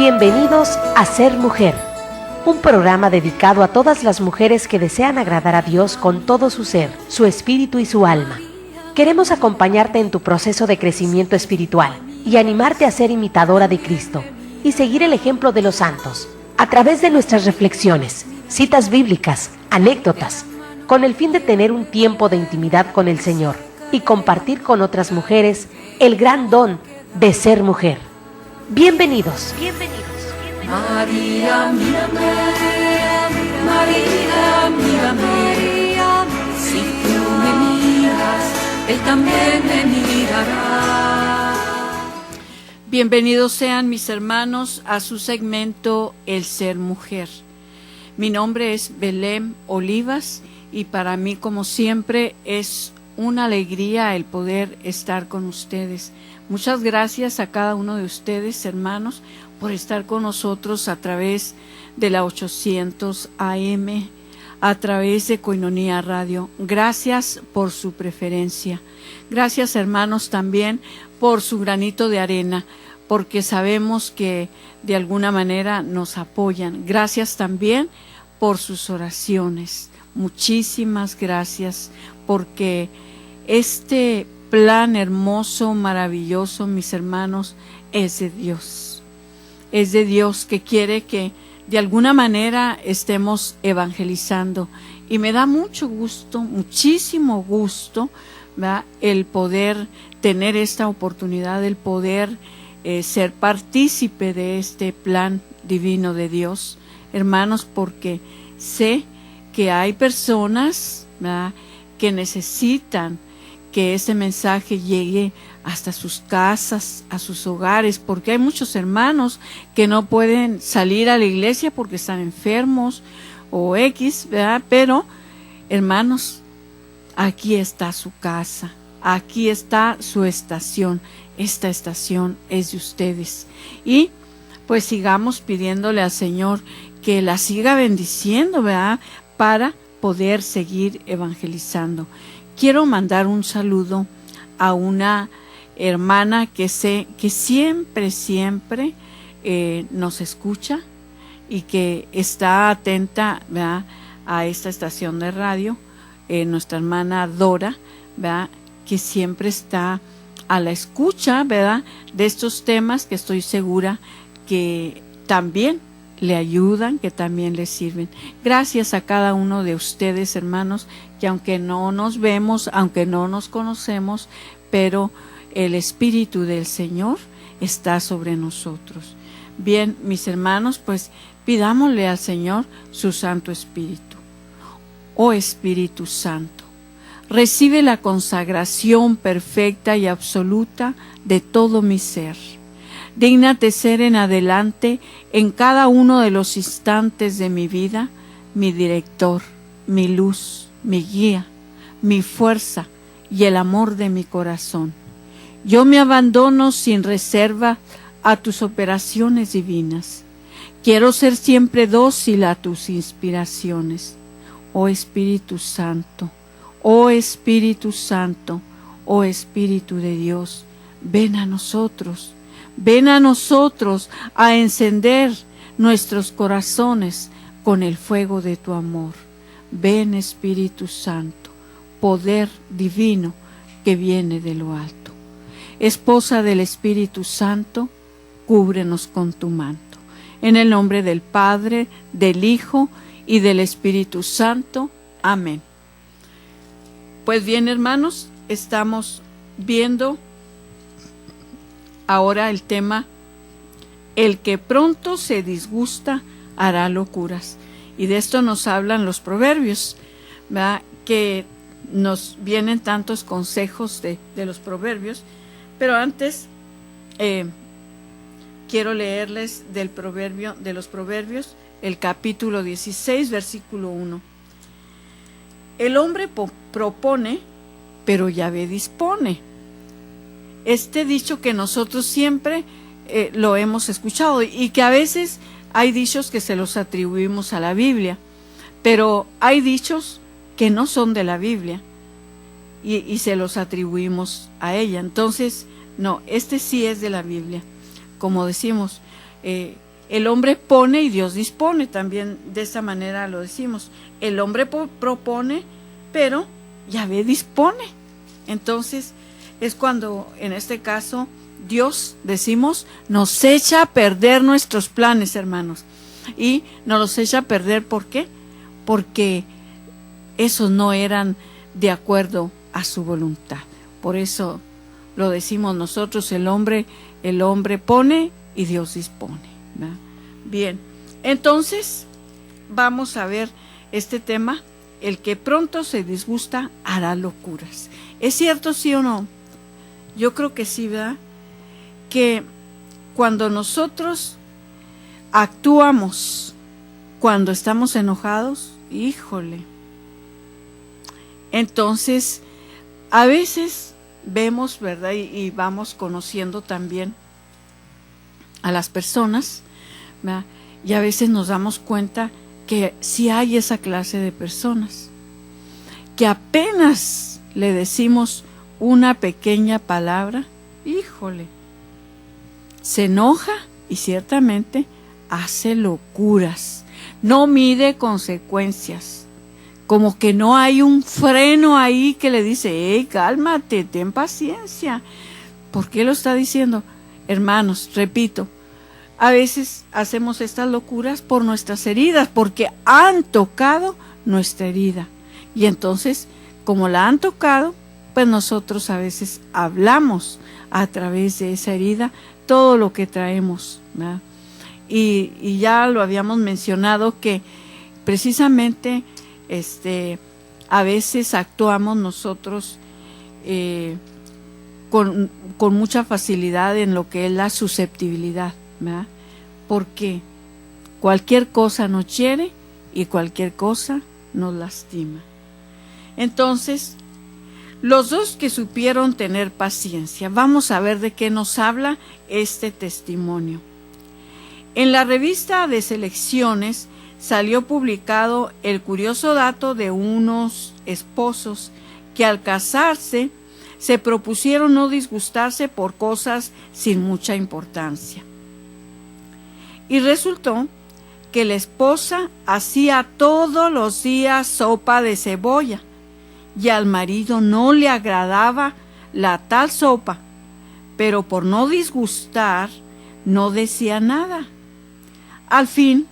Bienvenidos a Ser Mujer, un programa dedicado a todas las mujeres que desean agradar a Dios con todo su ser, su espíritu y su alma. Queremos acompañarte en tu proceso de crecimiento espiritual y animarte a ser imitadora de Cristo y seguir el ejemplo de los santos a través de nuestras reflexiones, citas bíblicas, anécdotas, con el fin de tener un tiempo de intimidad con el Señor y compartir con otras mujeres el gran don de ser mujer. Bienvenidos. María, mírame, María, mírame, si tú me miras, Él también me mirará. Bienvenidos sean mis hermanos a su segmento El Ser Mujer. Mi nombre es Belén Olivas y para mí, como siempre, es una alegría el poder estar con ustedes. Muchas gracias a cada uno de ustedes, hermanos, por estar con nosotros a través de la 800 AM, a través de Koinonia Radio. Gracias por su preferencia. Gracias, hermanos, también por su granito de arena, porque sabemos que de alguna manera nos apoyan. Gracias también por sus oraciones. Muchísimas gracias, porque este plan hermoso, maravilloso, mis hermanos, es de Dios. Es de Dios que quiere que de alguna manera estemos evangelizando. Y me da mucho gusto, muchísimo gusto, ¿verdad?, el poder tener esta oportunidad, el poder ser partícipe de este plan divino de Dios, hermanos, porque sé que hay personas, ¿verdad?, que necesitan que este mensaje llegue hasta sus casas, a sus hogares, porque hay muchos hermanos que no pueden salir a la iglesia porque están enfermos o X, ¿verdad? Pero, hermanos, aquí está su casa, aquí está su estación. Esta estación es de ustedes. Y pues sigamos pidiéndole al Señor que la siga bendiciendo, ¿verdad?, para poder seguir evangelizando. Quiero mandar un saludo a una hermana que sé que siempre nos escucha y que está atenta, ¿verdad?, a esta estación de radio, nuestra hermana Dora, ¿verdad?, que siempre está a la escucha, ¿verdad?, de estos temas que estoy segura que también le ayudan, que también le sirven. Gracias a cada uno de ustedes, hermanos, que aunque no nos vemos, aunque no nos conocemos, pero el Espíritu del Señor está sobre nosotros. Bien, mis hermanos, pues pidámosle al Señor su Santo Espíritu. Oh Espíritu Santo, recibe la consagración perfecta y absoluta de todo mi ser. Dígnate ser en adelante, en cada uno de los instantes de mi vida, mi director, mi luz, mi guía, mi fuerza y el amor de mi corazón. Yo me abandono sin reserva a tus operaciones divinas. Quiero ser siempre dócil a tus inspiraciones. Oh Espíritu Santo, oh Espíritu Santo, oh Espíritu de Dios, ven a nosotros. Ven a nosotros a encender nuestros corazones con el fuego de tu amor. Ven, Espíritu Santo, poder divino que viene de lo alto. Esposa del Espíritu Santo, cúbrenos con tu manto. En el nombre del Padre, del Hijo y del Espíritu Santo. Amén. Pues bien, hermanos, estamos viendo ahora el tema, el que pronto se disgusta hará locuras. Y de esto nos hablan los proverbios, ¿verdad?, que nos vienen tantos consejos de los proverbios. Pero antes quiero leerles de los proverbios, el capítulo 16, versículo 1. El hombre propone, pero Yahvé dispone. Este dicho que nosotros siempre lo hemos escuchado y que a veces hay dichos que se los atribuimos a la Biblia, pero hay dichos que no son de la Biblia y se los atribuimos a ella. Entonces, no, este sí es de la Biblia. Como decimos, El hombre pone y Dios dispone, también de esa manera lo decimos. El hombre propone, pero Yahvé dispone. Entonces es cuando, en este caso, Dios, decimos, nos echa a perder nuestros planes, hermanos. Y nos los echa a perder, ¿por qué? Porque esos no eran de acuerdo a su voluntad. Por eso lo decimos nosotros, el hombre pone y Dios dispone, ¿verdad? Bien, entonces vamos a ver este tema. El que pronto se disgusta hará locuras. ¿Es cierto, sí o no? Yo creo que sí, ¿verdad? Que cuando nosotros actuamos cuando estamos enojados, híjole, entonces a veces vemos, ¿verdad? Y vamos conociendo también a las personas, ¿verdad? Y a veces nos damos cuenta que sí hay esa clase de personas, que apenas le decimos una pequeña palabra, híjole, se enoja y ciertamente hace locuras, no mide consecuencias, como que no hay un freno ahí que le dice, hey, cálmate, ten paciencia. ¿Por qué lo está diciendo? Hermanos, repito, a veces hacemos estas locuras por nuestras heridas, porque han tocado nuestra herida. Y entonces, como la han tocado, pues nosotros a veces hablamos a través de esa herida todo lo que traemos, ¿verdad? Y ya lo habíamos mencionado que precisamente a veces actuamos nosotros con mucha facilidad en lo que es la susceptibilidad, ¿verdad? Porque cualquier cosa nos hiere y cualquier cosa nos lastima. Entonces, los dos que supieron tener paciencia. Vamos a ver de qué nos habla este testimonio. En la revista de Selecciones salió publicado el curioso dato de unos esposos que al casarse se propusieron no disgustarse por cosas sin mucha importancia. Y resultó que la esposa hacía todos los días sopa de cebolla y al marido no le agradaba la tal sopa, pero por no disgustar no decía nada. Al fin,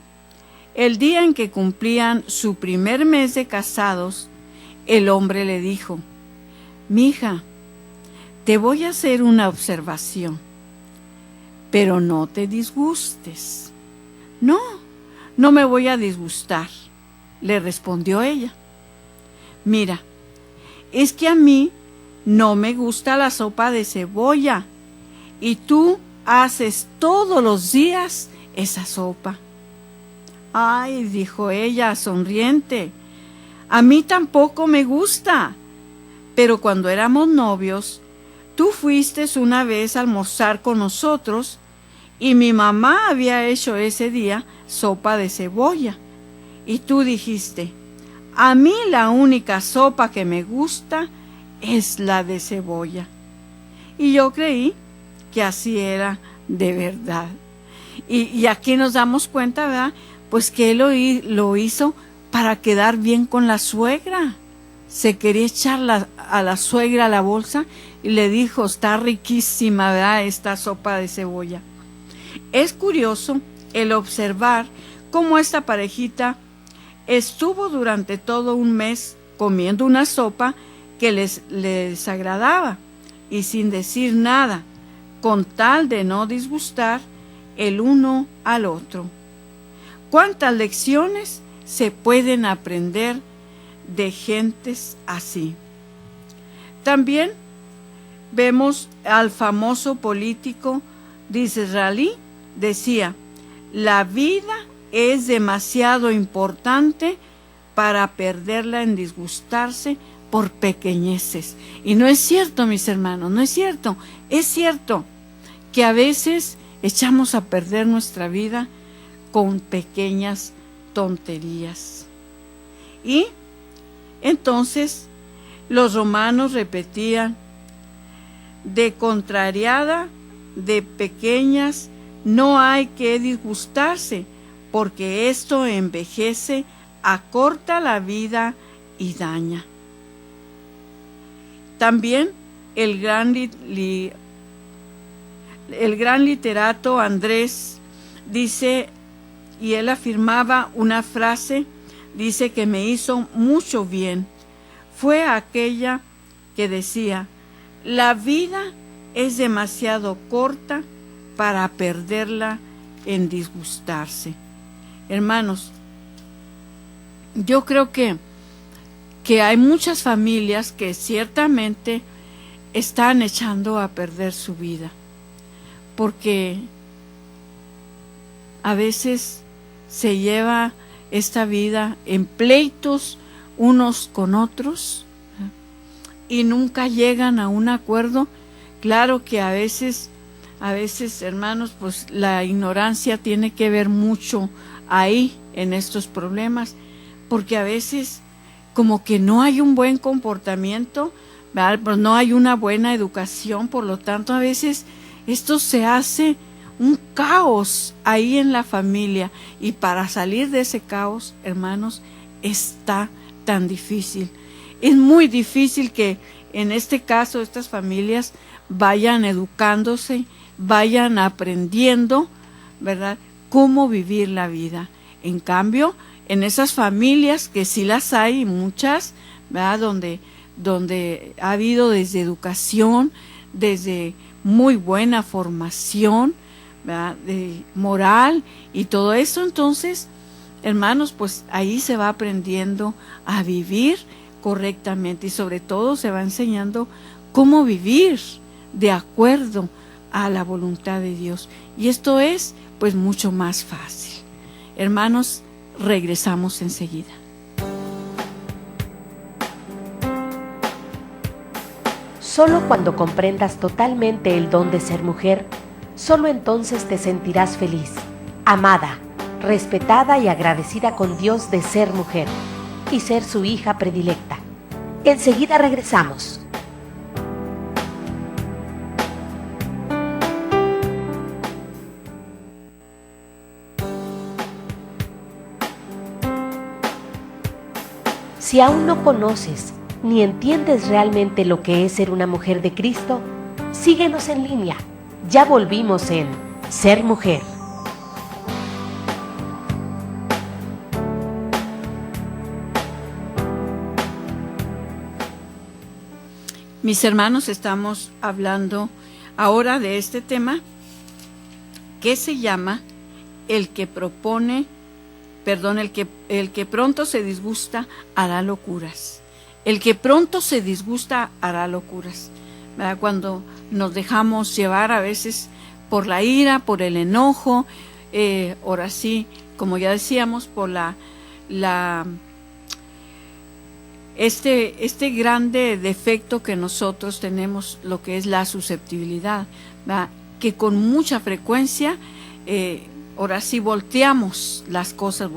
el día en que cumplían su primer mes de casados, el hombre le dijo, mija, te voy a hacer una observación, pero no te disgustes. No me voy a disgustar, le respondió ella. Mira, es que a mí no me gusta la sopa de cebolla y tú haces todos los días esa sopa. Ay, dijo ella sonriente, a mí tampoco me gusta, pero cuando éramos novios, tú fuiste una vez a almorzar con nosotros y mi mamá había hecho ese día sopa de cebolla y tú dijiste, a mí la única sopa que me gusta es la de cebolla. Y yo creí que así era de verdad. Y aquí nos damos cuenta, ¿verdad? Pues que él lo hizo para quedar bien con la suegra. Se quería echar a la suegra a la bolsa y le dijo, está riquísima, ¿verdad? Esta sopa de cebolla. Es curioso el observar cómo esta parejita estuvo durante todo un mes comiendo una sopa que les agradaba y sin decir nada, con tal de no disgustar el uno al otro. ¿Cuántas lecciones se pueden aprender de gentes así? También vemos al famoso político Disraeli, decía, la vida es demasiado importante para perderla en disgustarse por pequeñeces. Y no es cierto, mis hermanos, no es cierto. Es cierto que a veces echamos a perder nuestra vida con pequeñas tonterías. Y entonces los romanos repetían, de contrariada, de pequeñas, no hay que disgustarse, porque esto envejece, acorta la vida y daña. También el gran literato Andrés dice, y él afirmaba una frase, dice que me hizo mucho bien. Fue aquella que decía: la vida es demasiado corta para perderla en disgustarse. Hermanos, yo creo que hay muchas familias que ciertamente están echando a perder su vida, porque a veces se lleva esta vida en pleitos unos con otros y nunca llegan a un acuerdo. Claro que a veces, hermanos, pues la ignorancia tiene que ver mucho ahí en estos problemas, porque a veces como que no hay un buen comportamiento, ¿verdad? Pues no hay una buena educación, por lo tanto a veces esto se hace un caos ahí en la familia, y para salir de ese caos, hermanos, está tan difícil. Es muy difícil que en este caso estas familias vayan educándose, vayan aprendiendo, ¿verdad?, cómo vivir la vida. En cambio, en esas familias, que sí las hay, muchas, ¿verdad?, donde ha habido desde educación, desde muy buena formación, ¿verdad?, de moral y todo eso, entonces, hermanos, pues ahí se va aprendiendo a vivir correctamente, y sobre todo se va enseñando cómo vivir de acuerdo a la voluntad de Dios, y esto es pues mucho más fácil. Hermanos, regresamos enseguida. Solo cuando comprendas totalmente el don de ser mujer, solo entonces te sentirás feliz, amada, respetada y agradecida con Dios de ser mujer y ser su hija predilecta. Enseguida regresamos. Si aún no conoces ni entiendes realmente lo que es ser una mujer de Cristo, síguenos en línea. Ya volvimos en Ser Mujer. Mis hermanos, estamos hablando ahora de este tema que se llama el que pronto se disgusta hará locuras. El que pronto se disgusta hará locuras. ¿Verdad? Cuando nos dejamos llevar a veces por la ira, por el enojo, ahora sí, como ya decíamos, por este grande defecto que nosotros tenemos, lo que es la susceptibilidad, ¿verdad?, que con mucha frecuencia, ahora sí, volteamos las cosas.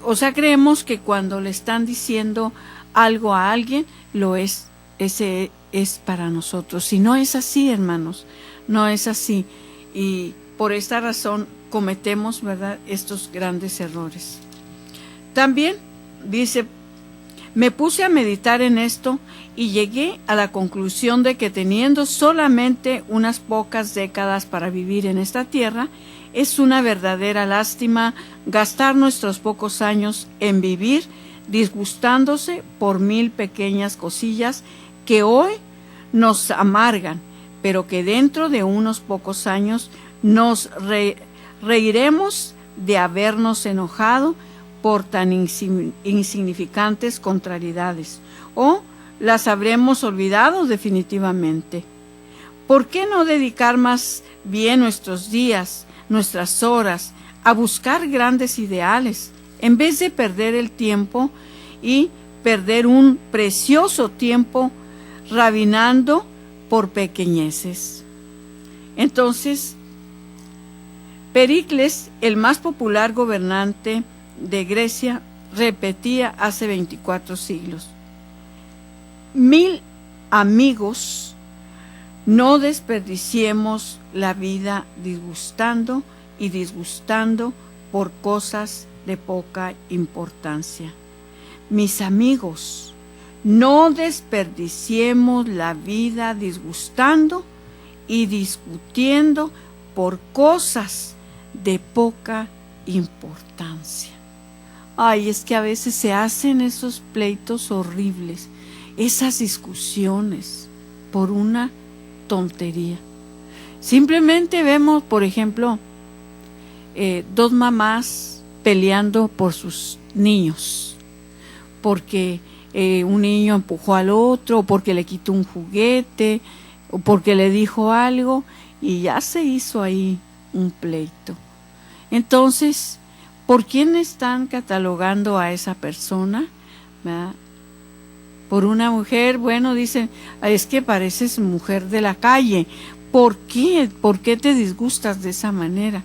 O sea, creemos que cuando le están diciendo algo a alguien, ese es para nosotros. Y no es así, hermanos, no es así. Y por esta razón cometemos, ¿verdad?, estos grandes errores. También dice: me puse a meditar en esto y llegué a la conclusión de que teniendo solamente unas pocas décadas para vivir en esta tierra, es una verdadera lástima gastar nuestros pocos años en vivir disgustándose por 1000 pequeñas cosillas que hoy nos amargan, pero que dentro de unos pocos años nos reiremos de habernos enojado por tan insignificantes contrariedades, o las habremos olvidado definitivamente. ¿Por qué no dedicar más bien nuestros días, nuestras horas, a buscar grandes ideales, en vez de perder el tiempo y perder un precioso tiempo rabinando por pequeñeces? Entonces, Pericles, el más popular gobernante de Grecia, repetía hace 24 siglos: 1000 amigos, no desperdiciemos la vida disgustando y disgustando por cosas de poca importancia. Mis amigos, no desperdiciemos la vida disgustando y discutiendo por cosas de poca importancia. Ay, es que a veces se hacen esos pleitos horribles, esas discusiones por una tontería. Simplemente vemos, por ejemplo, dos mamás peleando por sus niños, porque un niño empujó al otro, o porque le quitó un juguete, o porque le dijo algo, y ya se hizo ahí un pleito. Entonces, ¿por quién están catalogando a esa persona? ¿Verdad? Por una mujer, bueno, dicen, es que pareces mujer de la calle. ¿Por qué? ¿Por qué te disgustas de esa manera?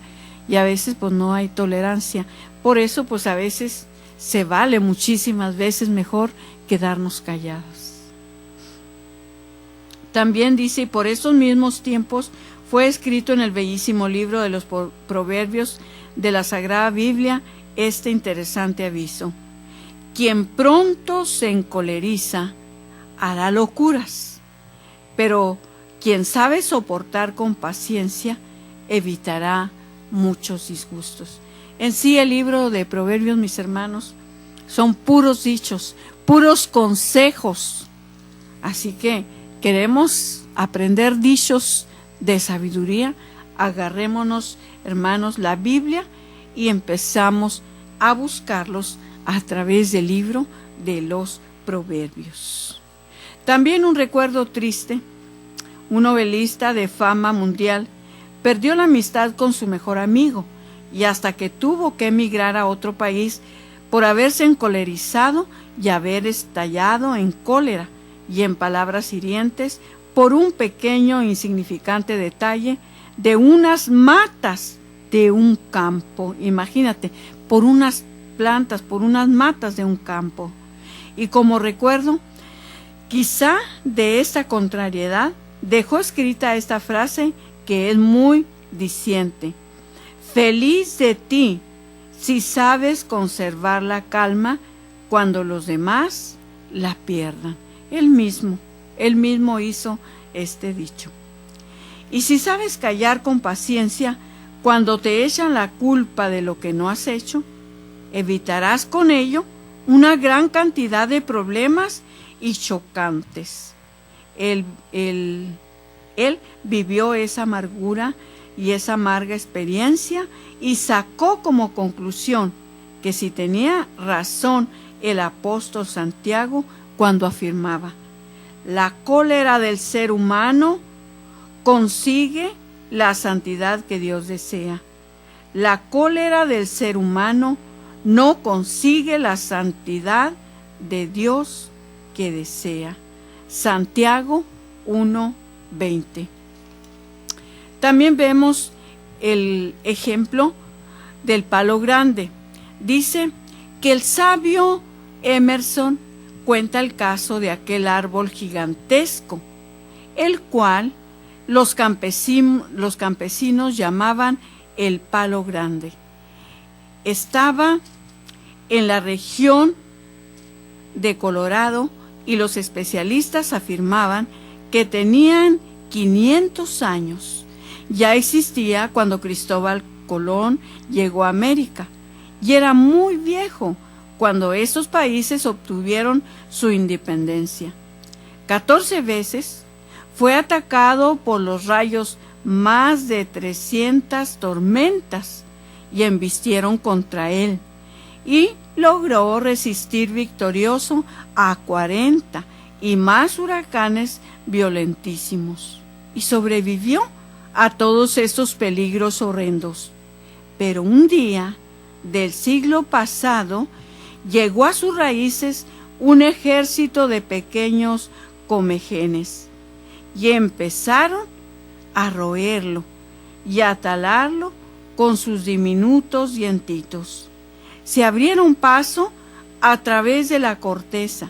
Y a veces pues no hay tolerancia. Por eso pues a veces se vale muchísimas veces mejor quedarnos callados. También dice, y por esos mismos tiempos fue escrito en el bellísimo libro de los Proverbios de la Sagrada Biblia este interesante aviso: quien pronto se encoleriza hará locuras, pero quien sabe soportar con paciencia evitará muchos disgustos. En sí, el libro de Proverbios, mis hermanos, son puros dichos, puros consejos. Así que queremos aprender dichos de sabiduría, agarrémonos, hermanos, la Biblia y empezamos a buscarlos a través del libro de los Proverbios. También un recuerdo triste: un novelista de fama mundial perdió la amistad con su mejor amigo, y hasta que tuvo que emigrar a otro país por haberse encolerizado y haber estallado en cólera y en palabras hirientes por un pequeño insignificante detalle de unas matas de un campo. Imagínate, por unas plantas, por unas matas de un campo. Y como recuerdo, quizá de esta contrariedad, dejó escrita esta frase que es muy diciente: feliz de ti si sabes conservar la calma cuando los demás la pierdan. Él mismo hizo este dicho. Y si sabes callar con paciencia cuando te echan la culpa de lo que no has hecho, evitarás con ello una gran cantidad de problemas y chocantes. Él vivió esa amargura y esa amarga experiencia y sacó como conclusión que si tenía razón el apóstol Santiago cuando afirmaba: la cólera del ser humano consigue la santidad que Dios desea. La cólera del ser humano no consigue la santidad de Dios que desea. Santiago 1:20. También vemos el ejemplo del palo grande. Dice que el sabio Emerson cuenta el caso de aquel árbol gigantesco, el cual los campesinos llamaban el palo grande. Estaba en la región de Colorado y los especialistas afirmaban que tenían 500 años. Ya existía cuando Cristóbal Colón llegó a América y era muy viejo cuando esos países obtuvieron su independencia. 14 veces fue atacado por los rayos más de 300 tormentas y embistieron contra él, y logró resistir victorioso a 40 y más huracanes violentísimos, y sobrevivió a todos estos peligros horrendos. Pero un día del siglo pasado llegó a sus raíces un ejército de pequeños comejenes y empezaron a roerlo y a talarlo con sus diminutos dientitos. Se abrieron paso a través de la corteza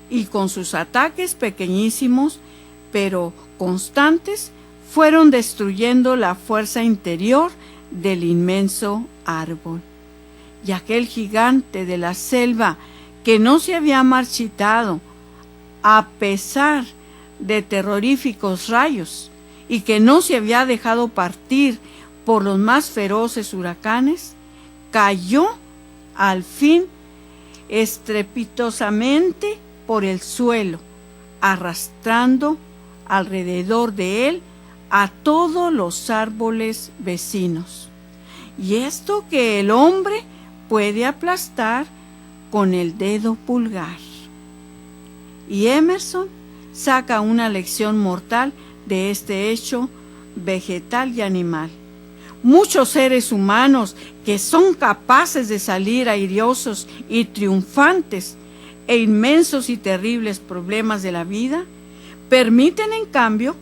y con sus ataques pequeñísimos pero constantes fueron destruyendo la fuerza interior del inmenso árbol. Y aquel gigante de la selva que no se había marchitado a pesar de terroríficos rayos y que no se había dejado partir por los más feroces huracanes, cayó al fin estrepitosamente por el suelo, arrastrando alrededor de él a todos los árboles vecinos. Y esto que el hombre puede aplastar con el dedo pulgar. Y Emerson saca una lección mortal de este hecho vegetal y animal. Muchos seres humanos que son capaces de salir airiosos y triunfantes e inmensos y terribles problemas de la vida, permiten en cambio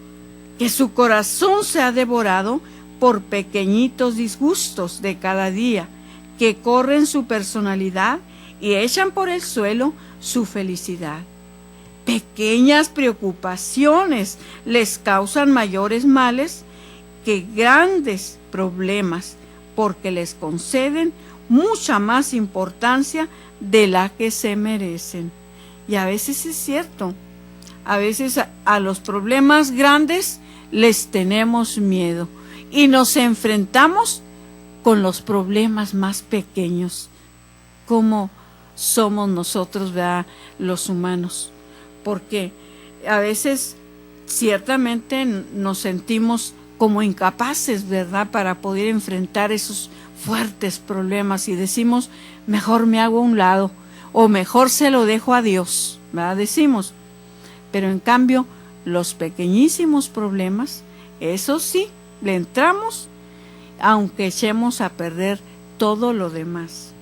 que su corazón sea devorado por pequeñitos disgustos de cada día que corren su personalidad y echan por el suelo su felicidad. Pequeñas preocupaciones les causan mayores males que grandes problemas, porque les conceden mucha más importancia de la que se merecen. Y a veces es cierto, a veces a los problemas grandes les tenemos miedo y nos enfrentamos con los problemas más pequeños, como somos nosotros, ¿verdad?, los humanos. Porque a veces ciertamente nos sentimos como incapaces, ¿verdad?, para poder enfrentar esos fuertes problemas y decimos, mejor me hago a un lado o mejor se lo dejo a Dios, ¿verdad? Decimos. Pero en cambio, los pequeñísimos problemas, eso sí, le entramos, aunque echemos a perder todo lo demás.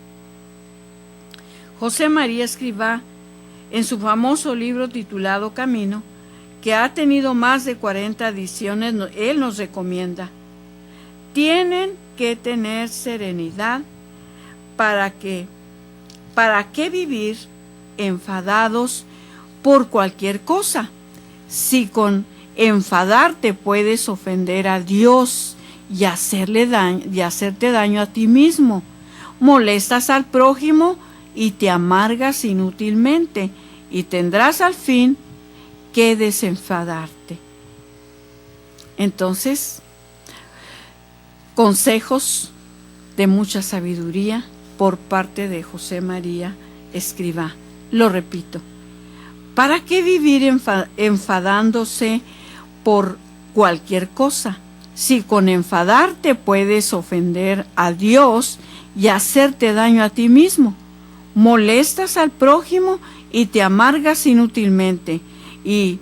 José María Escrivá, en su famoso libro titulado Camino, que ha tenido más de 40 ediciones, él nos recomienda: tienen que tener serenidad. ¿Para qué vivir enfadados por cualquier cosa? Si con enfadarte puedes ofender a Dios y hacerte daño a ti mismo, molestas al prójimo y te amargas inútilmente, y tendrás al fin que desenfadarte. Entonces, consejos de mucha sabiduría por parte de José María Escrivá. Lo repito, ¿para qué vivir enfadándose por cualquier cosa? Si con enfadarte puedes ofender a Dios y hacerte daño a ti mismo, molestas al prójimo y te amargas inútilmente, y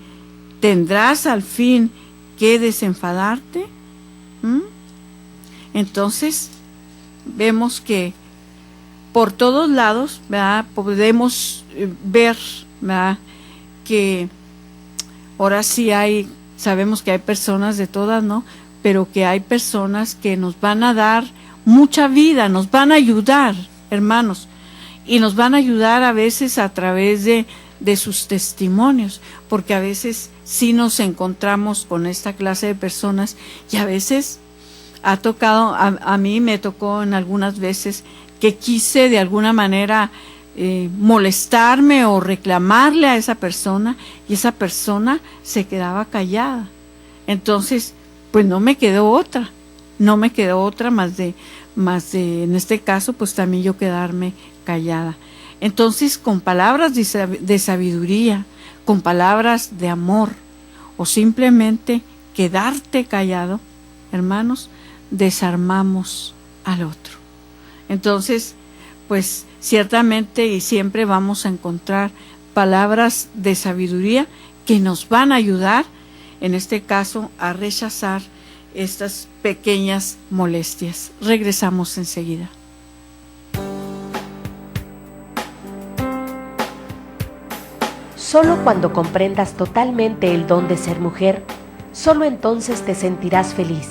tendrás al fin que desenfadarte. Entonces vemos que por todos lados, ¿verdad?, podemos ver, ¿verdad?, que ahora sí sabemos que hay personas de todas, ¿no?, pero que hay personas que nos van a dar mucha vida, nos van a ayudar, hermanos, y nos van a ayudar a veces a través de sus testimonios, porque a veces sí nos encontramos con esta clase de personas, y a veces ha tocado, a mí me tocó en algunas veces que quise de alguna manera molestarme o reclamarle a esa persona, y esa persona se quedaba callada. Entonces, pues no me quedó otra más de en este caso, pues también yo quedarme callada. Entonces, con palabras de sabiduría, con palabras de amor, o simplemente quedarte callado, hermanos, desarmamos al otro. Entonces, pues ciertamente y siempre vamos a encontrar palabras de sabiduría que nos van a ayudar, en este caso, a rechazar estas pequeñas molestias. Regresamos enseguida. Solo cuando comprendas totalmente el don de ser mujer, solo entonces te sentirás feliz,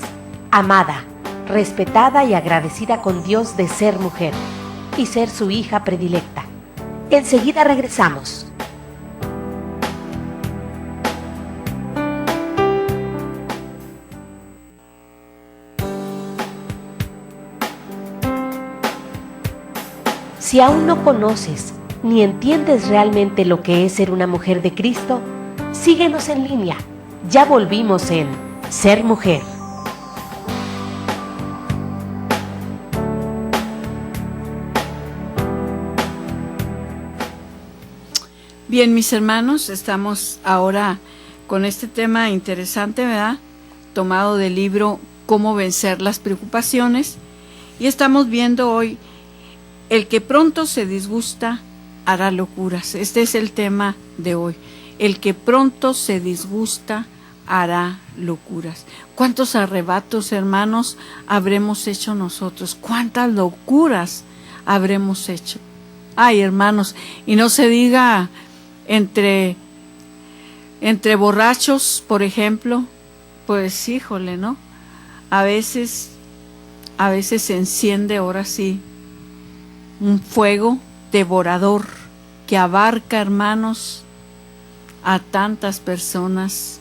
amada, respetada y agradecida con Dios de ser mujer y ser su hija predilecta. Enseguida regresamos. Si aún no conoces ni entiendes realmente lo que es ser una mujer de Cristo, síguenos en línea. Ya volvimos en Ser Mujer. Bien, mis hermanos, estamos ahora con este tema interesante, ¿verdad? Tomado del libro Cómo vencer las preocupaciones. Y estamos viendo hoy, el que pronto se disgusta hará locuras. Este es el tema de hoy. El que pronto se disgusta hará locuras. ¿Cuántos arrebatos, hermanos, habremos hecho nosotros? ¿Cuántas locuras habremos hecho? Ay, hermanos, y no se diga entre borrachos, por ejemplo, pues híjole, ¿no? A veces se enciende ahora sí un fuego devorador que abarca, hermanos, a tantas personas.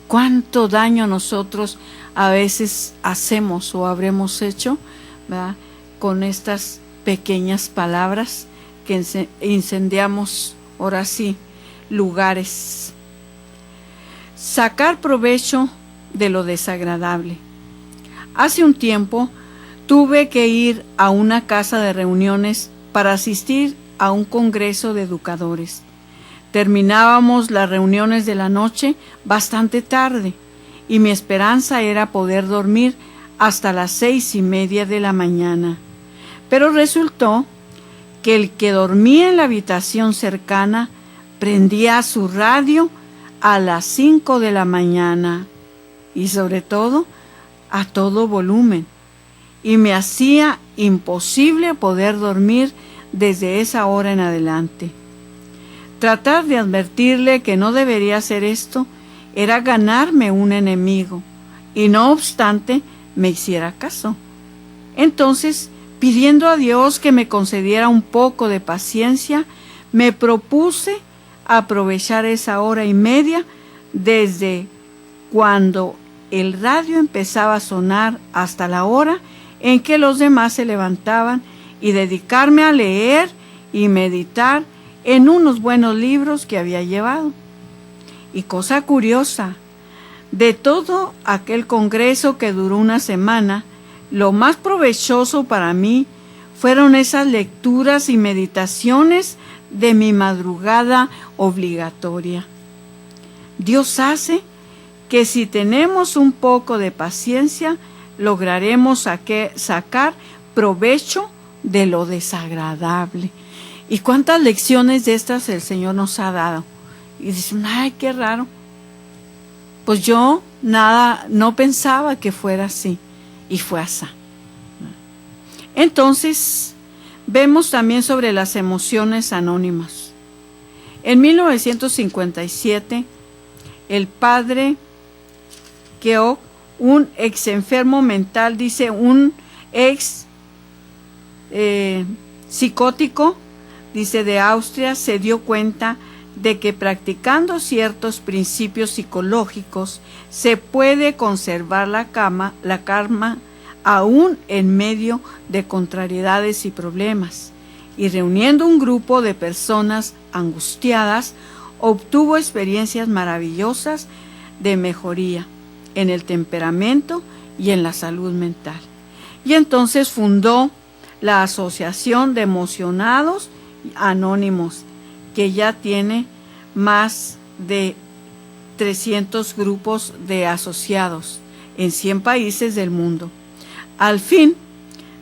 Cuánto daño nosotros a veces hacemos o habremos hecho, ¿verdad?, con estas pequeñas palabras que incendiamos ahora sí lugares. Sacar provecho de lo desagradable. Hace un tiempo tuve que ir a una casa de reuniones para asistir a un congreso de educadores. Terminábamos las reuniones de la noche bastante tarde y mi esperanza era poder dormir hasta las 6:30 de la mañana. Pero resultó que el que dormía en la habitación cercana prendía su radio a las 5 de la mañana y sobre todo a todo volumen, y me hacía imposible poder dormir desde esa hora en adelante. Tratar de advertirle que no debería hacer esto era ganarme un enemigo, y no obstante me hiciera caso. Entonces, pidiendo a Dios que me concediera un poco de paciencia, me propuse aprovechar esa 1:30 desde cuando el radio empezaba a sonar hasta la hora en que los demás se levantaban y dedicarme a leer y meditar en unos buenos libros que había llevado. Y cosa curiosa, de todo aquel congreso que duró una semana, lo más provechoso para mí fueron esas lecturas y meditaciones de mi madrugada obligatoria. Dios hace que si tenemos un poco de paciencia, lograremos sacar provecho de lo desagradable. ¿Y cuántas lecciones de estas el Señor nos ha dado? Y dicen, ay, qué raro. Pues yo no pensaba que fuera así, y fue así. Entonces, vemos también sobre las emociones anónimas. En 1957, el padre Georg, un ex enfermo mental, dice, un ex psicótico, dice, de Austria, se dio cuenta de que practicando ciertos principios psicológicos se puede conservar la calma aún en medio de contrariedades y problemas, y reuniendo un grupo de personas angustiadas, obtuvo experiencias maravillosas de mejoría en el temperamento y en la salud mental. Y entonces fundó la Asociación de Emocionados Anónimos, que ya tiene más de 300 grupos de asociados en 100 países del mundo. Al fin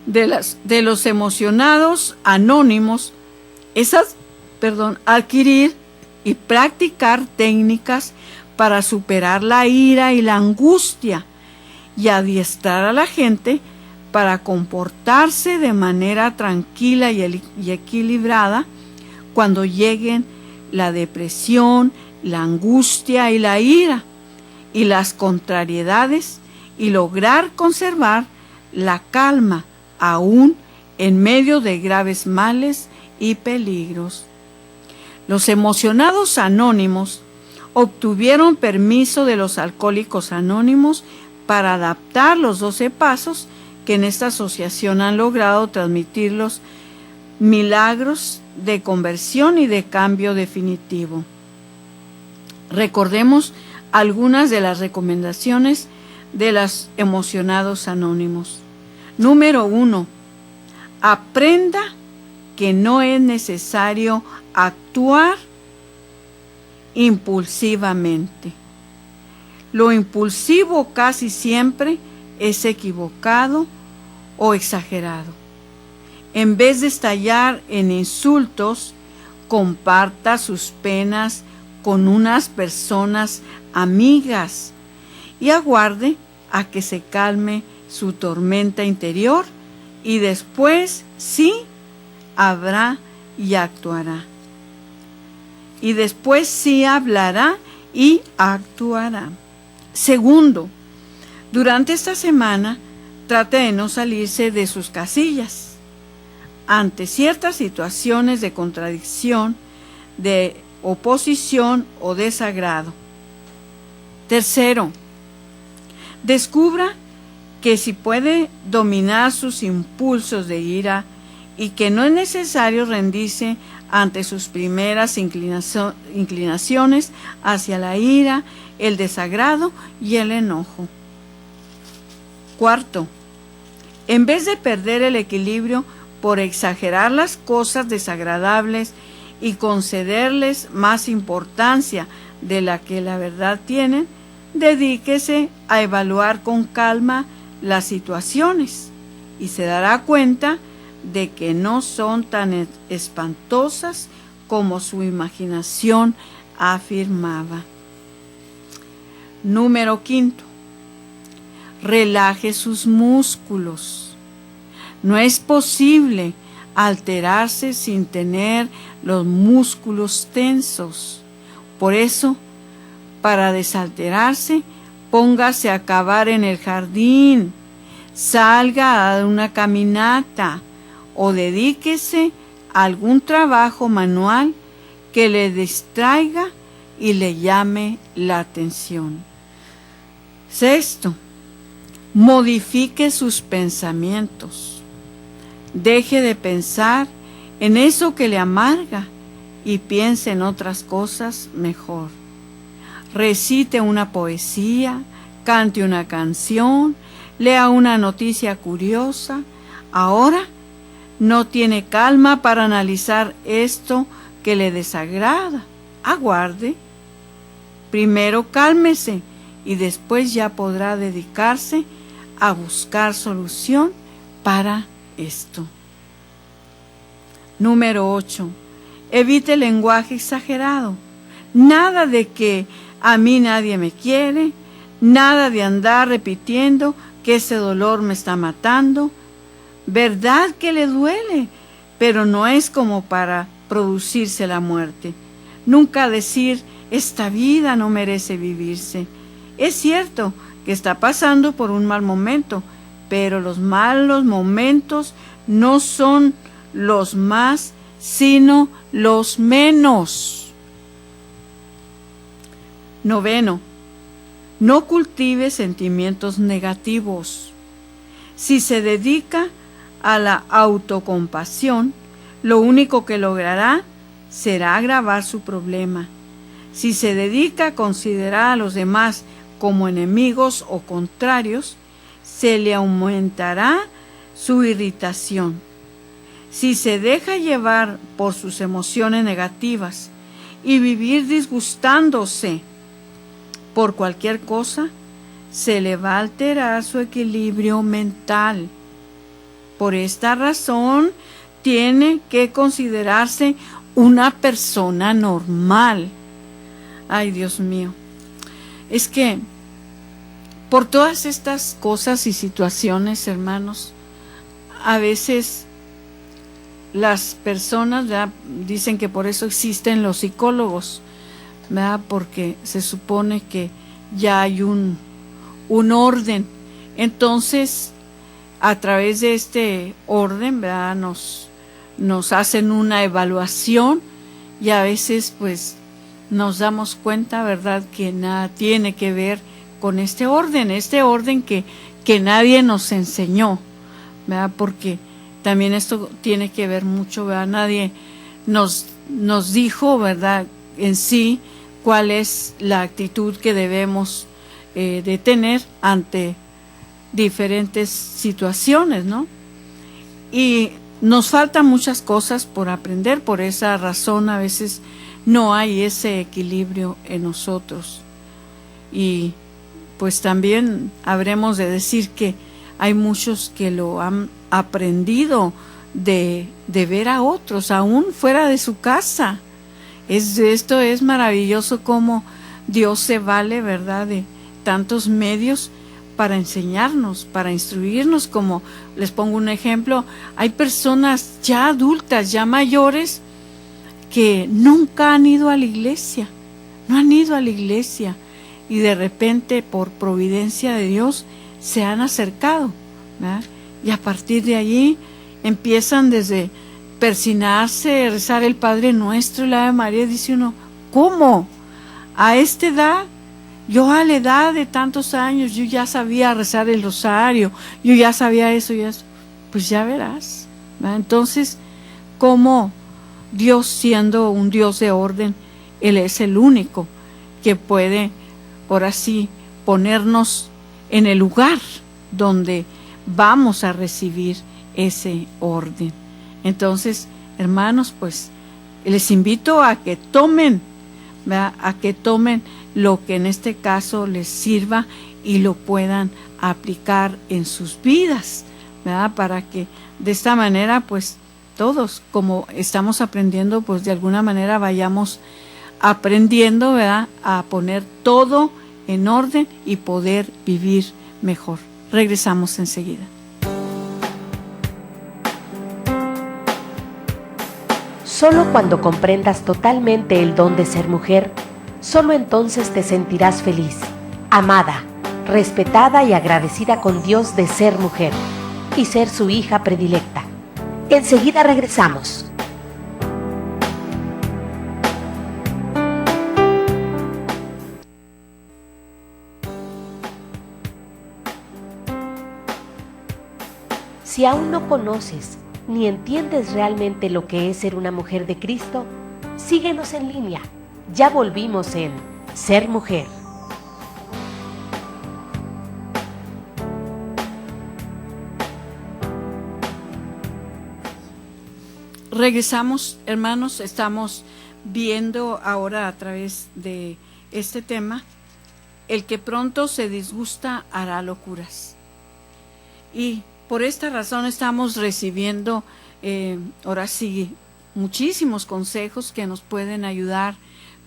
de los emocionados anónimos es adquirir y practicar técnicas para superar la ira y la angustia y adiestrar a la gente para comportarse de manera tranquila y equilibrada cuando lleguen la depresión, la angustia y la ira y las contrariedades, y lograr conservar la calma aún en medio de graves males y peligros. Los emocionados anónimos obtuvieron permiso de los alcohólicos anónimos para adaptar los 12 pasos que en esta asociación han logrado transmitirlos milagros de conversión y de cambio definitivo. Recordemos algunas de las recomendaciones de los emocionados anónimos. Número 1. Aprenda que no es necesario actuar impulsivamente. Lo impulsivo casi siempre es equivocado o exagerado. En vez de estallar en insultos, comparta sus penas con unas personas amigas y aguarde a que se calme su tormenta interior y después sí habrá y actuará. Y después sí hablará y actuará. Segundo, durante esta semana trate de no salirse de sus casillas. Ante ciertas situaciones de contradicción, de oposición o desagrado. Tercero, descubra que si puede dominar sus impulsos de ira y que no es necesario rendirse ante sus primeras inclinaciones hacia la ira, el desagrado y el enojo. Cuarto, en vez de perder el equilibrio por exagerar las cosas desagradables y concederles más importancia de la que la verdad tienen, dedíquese a evaluar con calma las situaciones y se dará cuenta de que no son tan espantosas como su imaginación afirmaba. Número 5. Relaje sus músculos. No es posible alterarse sin tener los músculos tensos. Por eso, para desalterarse, póngase a cavar en el jardín, salga a dar una caminata o dedíquese a algún trabajo manual que le distraiga y le llame la atención. Sexto, modifique sus pensamientos. Deje de pensar en eso que le amarga y piense en otras cosas mejor. Recite una poesía, cante una canción, lea una noticia curiosa. Ahora no tiene calma para analizar esto que le desagrada. Aguarde. Primero cálmese y después ya podrá dedicarse a buscar solución para esto. Número 8. Evite el lenguaje exagerado. Nada de que a mí nadie me quiere, nada de andar repitiendo que ese dolor me está matando. Verdad que le duele, pero no es como para producirse la muerte. Nunca decir, esta vida no merece vivirse. Es cierto que está pasando por un mal momento, pero los malos momentos no son los más, sino los menos. Noveno, no cultive sentimientos negativos. Si se dedica a la autocompasión, lo único que logrará será agravar su problema. Si se dedica a considerar a los demás como enemigos o contrarios, se le aumentará su irritación. Si se deja llevar por sus emociones negativas y vivir disgustándose por cualquier cosa, se le va a alterar su equilibrio mental. Por esta razón, tiene que considerarse una persona normal. Ay, Dios mío. Es que por todas estas cosas y situaciones, hermanos, a veces las personas, ¿verdad?, dicen que por eso existen los psicólogos, ¿verdad?, porque se supone que ya hay un orden. Entonces, a través de este orden, ¿verdad?, nos hacen una evaluación y a veces pues nos damos cuenta, ¿verdad?, que nada tiene que ver con este orden que nadie nos enseñó, ¿verdad?, porque también esto tiene que ver mucho, ¿verdad? Nadie nos dijo, ¿verdad?, en sí cuál es la actitud que debemos de tener ante diferentes situaciones, ¿no? Y nos faltan muchas cosas por aprender, por esa razón a veces no hay ese equilibrio en nosotros. Y pues también habremos de decir que hay muchos que lo han aprendido de ver a otros, aún fuera de su casa. Esto es maravilloso cómo Dios se vale, ¿verdad?, de tantos medios para enseñarnos, para instruirnos. Como les pongo un ejemplo, hay personas ya adultas, ya mayores, que nunca han ido a la iglesia, no han ido a la iglesia, y de repente, por providencia de Dios, se han acercado, ¿verdad? Y a partir de allí empiezan desde persinarse, rezar el Padre Nuestro y la Ave María. Dice uno, ¿cómo? A esta edad, yo a la edad de tantos años, yo ya sabía rezar el rosario, yo ya sabía eso y eso. Pues ya verás, ¿verdad? Entonces, ¿cómo Dios, siendo un Dios de orden, Él es el único que puede, ahora sí, ponernos en el lugar donde vamos a recibir ese orden? Entonces, hermanos, pues les invito a que tomen, ¿verdad?, a que tomen lo que en este caso les sirva y lo puedan aplicar en sus vidas, ¿verdad?, para que de esta manera, pues todos, como estamos aprendiendo, pues de alguna manera vayamos aprendiendo, ¿verdad?, a poner todo en orden y poder vivir mejor. Regresamos enseguida. Solo cuando comprendas totalmente el don de ser mujer, solo entonces te sentirás feliz, amada, respetada y agradecida con Dios de ser mujer y ser su hija predilecta. Enseguida regresamos. Si aún no conoces ni entiendes realmente lo que es ser una mujer de Cristo, síguenos en línea. Ya volvimos en Ser Mujer. Regresamos, hermanos, estamos viendo ahora a través de este tema, el que pronto se disgusta hará locuras. Y por esta razón estamos recibiendo, ahora sí, muchísimos consejos que nos pueden ayudar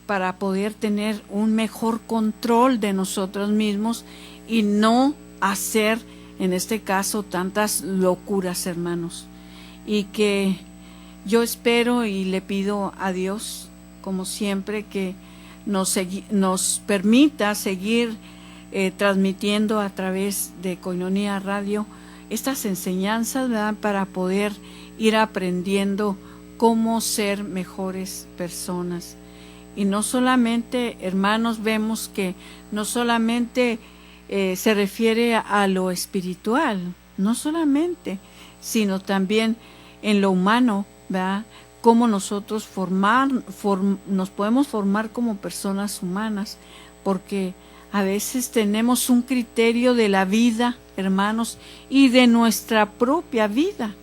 para poder tener un mejor control de nosotros mismos y no hacer, en este caso, tantas locuras, hermanos. Y que yo espero y le pido a Dios, como siempre, que nos permita seguir transmitiendo a través de Koinonia Radio estas enseñanzas, ¿verdad?, para poder ir aprendiendo cómo ser mejores personas. Y no solamente, hermanos, vemos que no solamente se refiere a lo espiritual, no solamente, sino también en lo humano, ¿verdad?, cómo nosotros nos podemos formar como personas humanas, porque a veces tenemos un criterio de la vida, hermanos, y de nuestra propia vida.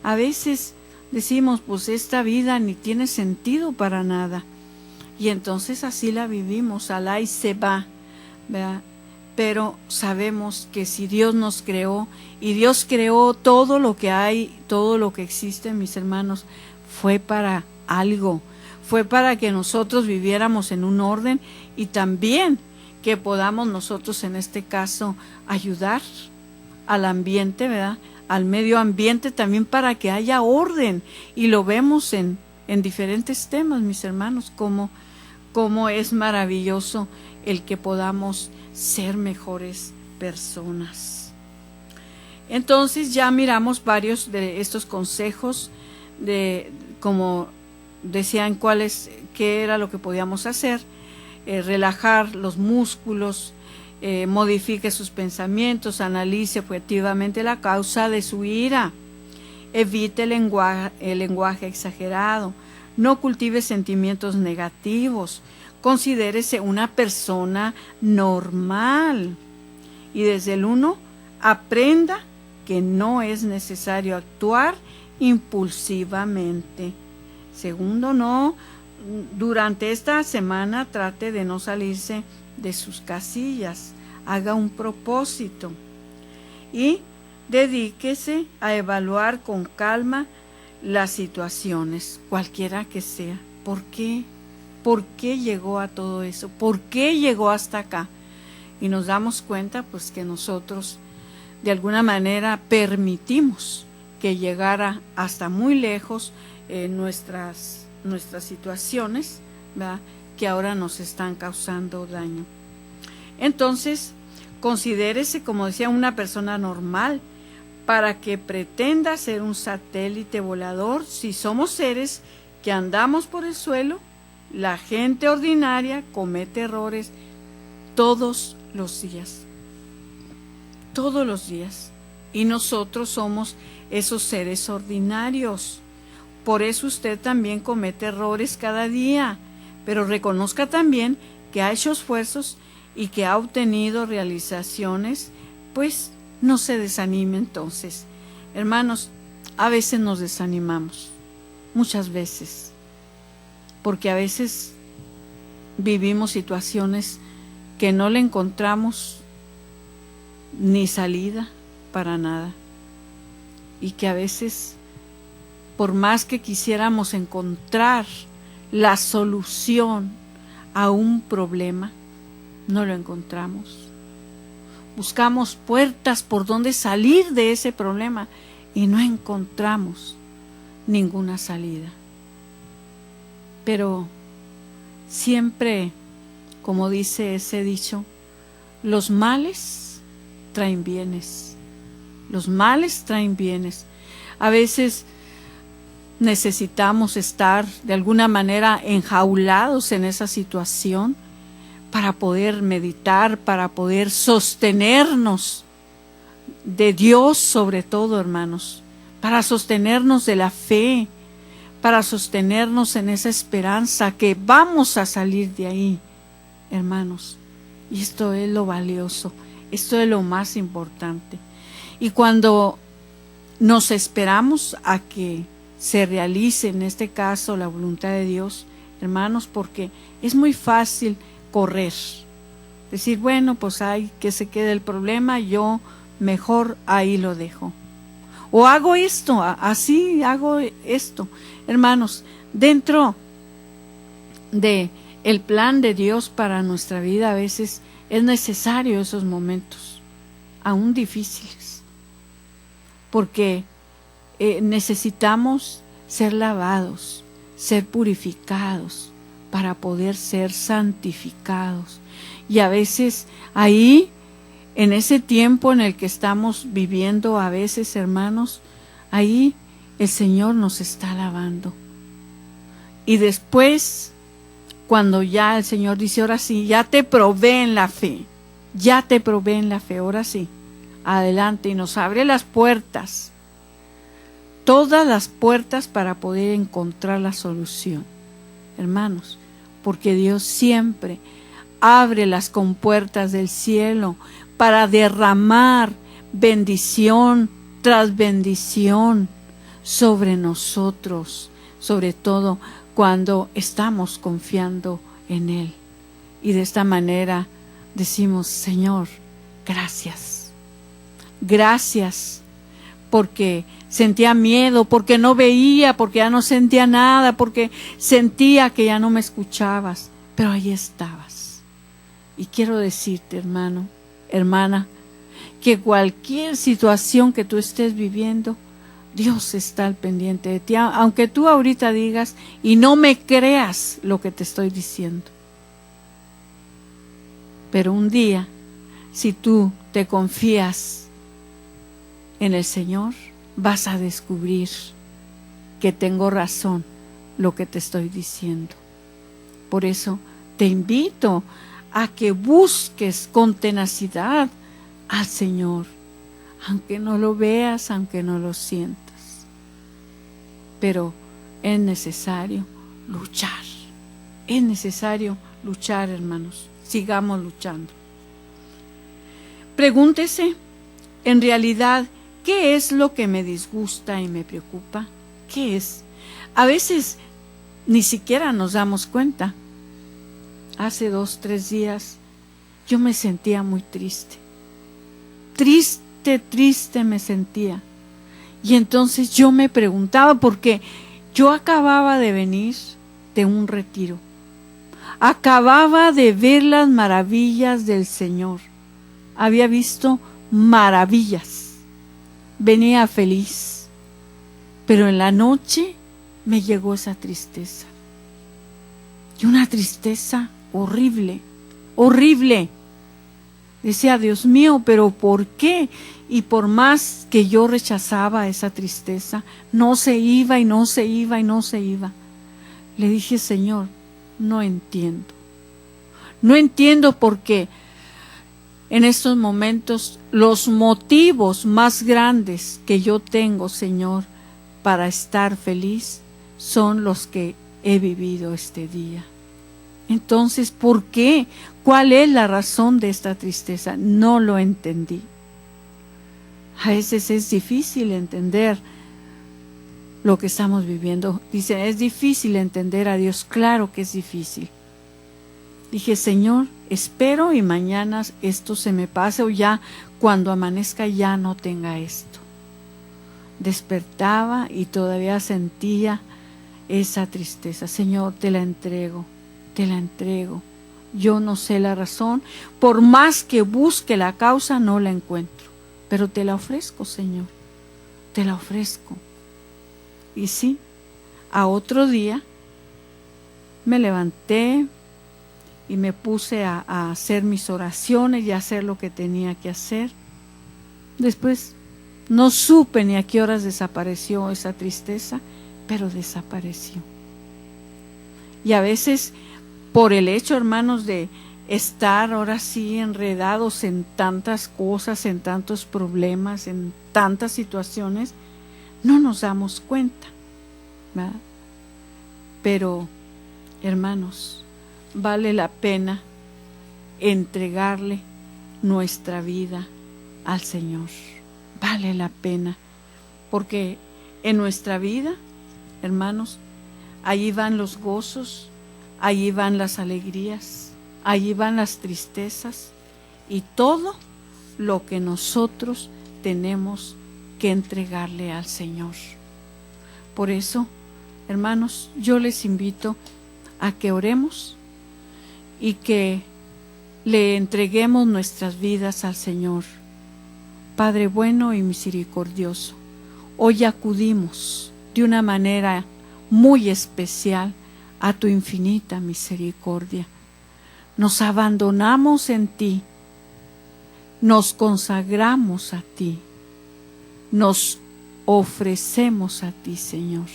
A veces decimos, pues esta vida ni tiene sentido para nada. Y entonces así la vivimos, alá y se va, ¿verdad? Pero sabemos que si Dios nos creó, y Dios creó todo lo que hay, todo lo que existe, mis hermanos, fue para algo, fue para que nosotros viviéramos en un orden y también que podamos nosotros en este caso ayudar al ambiente, ¿verdad?, al medio ambiente también, para que haya orden. Y lo vemos en diferentes temas, mis hermanos, cómo es maravilloso el que podamos ser mejores personas. Entonces ya miramos varios de estos consejos, de como decían qué era lo que podíamos hacer. Relajar los músculos, modifique sus pensamientos, analice objetivamente la causa de su ira Evite el lenguaje exagerado. No cultive sentimientos negativos. Considérese una persona normal. Y desde el 1, aprenda que no es necesario actuar impulsivamente. Segundo, durante esta semana trate de no salirse de sus casillas. Haga un propósito. Y dedíquese a evaluar con calma las situaciones, cualquiera que sea. ¿Por qué? ¿Por qué llegó a todo eso? ¿Por qué llegó hasta acá? Y nos damos cuenta pues que nosotros de alguna manera permitimos que llegara hasta muy lejos nuestras situaciones, ¿verdad?, que ahora nos están causando daño. Entonces, considérese, como decía, una persona normal. Para que pretenda ser un satélite volador, si somos seres que andamos por el suelo, la gente ordinaria comete errores todos los días. Todos los días. Y nosotros somos esos seres ordinarios. Por eso usted también comete errores cada día. Pero reconozca también que ha hecho esfuerzos y que ha obtenido realizaciones, pues no se desanime entonces. Hermanos, a veces nos desanimamos, muchas veces, porque a veces vivimos situaciones que no le encontramos ni salida para nada, y que a veces, por más que quisiéramos encontrar la solución a un problema, no lo encontramos. Buscamos puertas por donde salir de ese problema y no encontramos ninguna salida. Pero siempre, como dice ese dicho, los males traen bienes. Los males traen bienes. A veces necesitamos estar de alguna manera enjaulados en esa situación para poder meditar, para poder sostenernos de Dios sobre todo, hermanos, para sostenernos de la fe, para sostenernos en esa esperanza que vamos a salir de ahí, hermanos. Y esto es lo valioso, esto es lo más importante. Y cuando nos esperamos a que se realice, en este caso, la voluntad de Dios, hermanos, porque es muy fácil correr, decir, bueno, pues hay que se quede el problema, yo mejor ahí lo dejo, o hago esto, así hago esto. Hermanos, dentro de el plan de Dios para nuestra vida, a veces es necesario esos momentos, aún difíciles, porque necesitamos ser lavados, ser purificados, para poder ser santificados. Y a veces ahí, en ese tiempo en el que estamos viviendo, a veces, hermanos, ahí el Señor nos está lavando. Y después, cuando ya el Señor dice, ahora sí, ya te probé en la fe, ahora sí, adelante, y nos abre las puertas, todas las puertas para poder encontrar la solución. Hermanos, porque Dios siempre abre las compuertas del cielo para derramar bendición tras bendición sobre nosotros, sobre todo cuando estamos confiando en Él. Y de esta manera decimos, Señor, gracias. Gracias, porque sentía miedo, porque no veía, porque ya no sentía nada, porque sentía que ya no me escuchabas, pero ahí estabas. Y quiero decirte, hermano, hermana, que cualquier situación que tú estés viviendo, Dios está al pendiente de ti, aunque tú ahorita digas y no me creas lo que te estoy diciendo. Pero un día, si tú te confías en el Señor, vas a descubrir que tengo razón lo que te estoy diciendo. Por eso te invito a que busques con tenacidad al Señor, aunque no lo veas, aunque no lo sientas. pero es necesario luchar. Es necesario luchar, hermanos. Sigamos luchando. Pregúntese, en realidad, ¿qué es lo que me disgusta y me preocupa? ¿Qué es? A veces ni siquiera nos damos cuenta. Hace 2, 3 días yo me sentía muy triste. Triste me sentía. Y entonces yo me preguntaba, porque yo acababa de venir de un retiro. Acababa de ver las maravillas del Señor. Había visto maravillas. Venía feliz. Pero en la noche me llegó esa tristeza. Y una tristeza horrible, horrible. Decía, Dios mío, ¿pero por qué? Y por más que yo rechazaba esa tristeza, no se iba y no se iba y no se iba. Le dije, Señor, no entiendo. No entiendo por qué en estos momentos los motivos más grandes que yo tengo, Señor, para estar feliz son los que he vivido este día. Entonces, ¿por qué? ¿Cuál es la razón de esta tristeza? No lo entendí. A veces es difícil entender lo que estamos viviendo. Dicen, es difícil entender a Dios. Claro que es difícil. Dije, Señor, espero y mañana esto se me pase, o ya cuando amanezca ya no tenga esto. Despertaba y todavía sentía esa tristeza. Señor, te la entrego. Te la entrego. Yo no sé la razón. Por más que busque la causa, no la encuentro. Pero te la ofrezco, Señor. Te la ofrezco. Y sí, a otro día me levanté y me puse a hacer mis oraciones y a hacer lo que tenía que hacer. Después no supe ni a qué horas desapareció esa tristeza, pero desapareció. Y a veces, por el hecho, hermanos, de estar ahora sí enredados en tantas cosas, en tantos problemas, en tantas situaciones, no nos damos cuenta, ¿verdad? Pero, hermanos, vale la pena entregarle nuestra vida al Señor. Vale la pena, porque en nuestra vida, hermanos, allí van los gozos, allí van las alegrías, allí van las tristezas y todo lo que nosotros tenemos que entregarle al Señor. Por eso, hermanos, yo les invito a que oremos y que le entreguemos nuestras vidas al Señor. Padre bueno y misericordioso, hoy acudimos de una manera muy especial a tu infinita misericordia. Nos abandonamos en ti, nos consagramos a ti, nos ofrecemos a ti, Señor,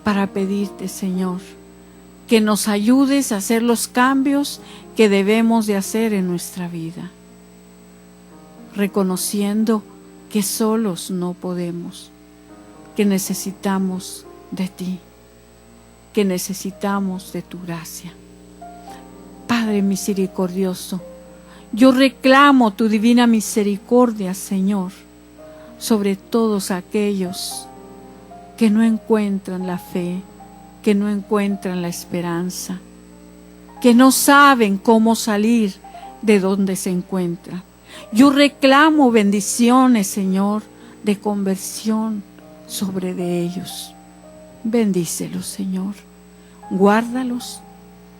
para pedirte, Señor, que nos ayudes a hacer los cambios que debemos de hacer en nuestra vida, reconociendo que solos no podemos, que necesitamos de ti, que necesitamos de tu gracia. Padre misericordioso, yo reclamo tu divina misericordia, Señor, sobre todos aquellos que no encuentran la fe, que no encuentran la esperanza, que no saben cómo salir de donde se encuentran. Yo reclamo bendiciones, Señor, de conversión sobre de ellos. Bendícelos, Señor, guárdalos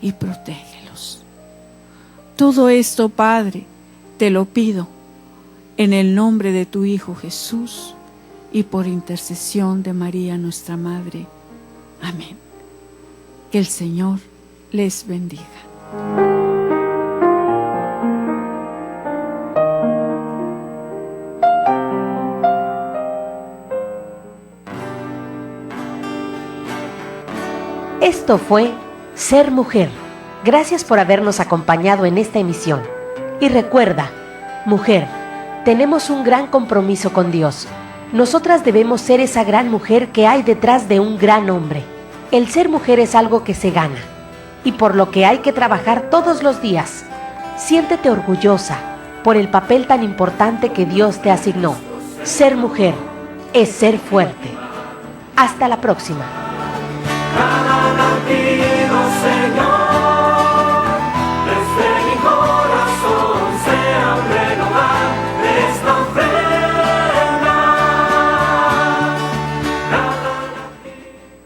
y protégelos. Todo esto, Padre, te lo pido en el nombre de tu Hijo Jesús y por intercesión de María, nuestra Madre. Amén. Que el Señor les bendiga. Esto fue Ser Mujer. Gracias por habernos acompañado en esta emisión. Y recuerda, mujer, tenemos un gran compromiso con Dios. Nosotras debemos ser esa gran mujer que hay detrás de un gran hombre. El ser mujer es algo que se gana y por lo que hay que trabajar todos los días. Siéntete orgullosa por el papel tan importante que Dios te asignó. Ser mujer es ser fuerte. Hasta la próxima.